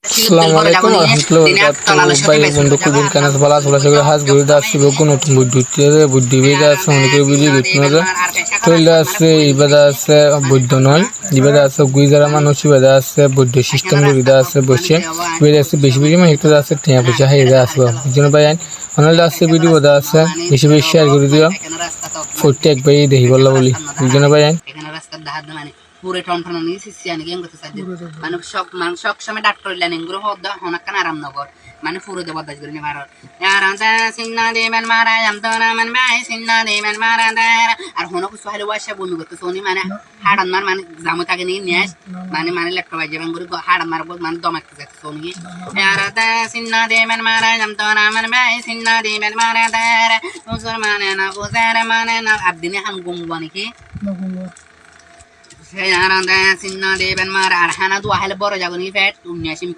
Assalamualaikum warahmatullahi wabarakatuh. Baik bunda kubin kanas balas balas segera has guri das siboku notun buddutte buddi beda ase onike bidi gitnoda toilda ase ibada ase buddo noy ibada ase guizara manush ibada ase buddo system guri da ase boshe ibada ase beshi beshi ma hekta ase tiya paisa haida ase jono bayan onalda ase video da ase beshi beshi share guri dio fotte ek bai dehi bolla boli jono bayan পুরে ton নিয়ে সিসিয়ানি game করতে সাহায্য মানে সব সময় doctor Elon এগুলো হদ্দা হনাকান আরামনগর মানে পুরে দেব দাজ করে নিবার ইয়ারানসা সিন্না দেবেন মারা আমতনা মান বাই সিন্না দেবেন মারা দার আর হনক সহালে ওয়াশা বন্ধু করতে সোনি মানে হাড়ান মার মানে জামু তাকে নিয়ে নিয়ে মানে লেখা বাজে বাং করে হাড়ান মার মানে দমাকতে যাচ্ছে সোনি ইয়ারাতা সিন্না দেবেন মারা আমতনা মান বাই সিন্না দেবেন মারা দার হুজুর মানে না বুজার মানে না আদিনে হান গুমবানি কি Saya nanda sinna deben mar arhana dua hal boro jagoni fet umnya sim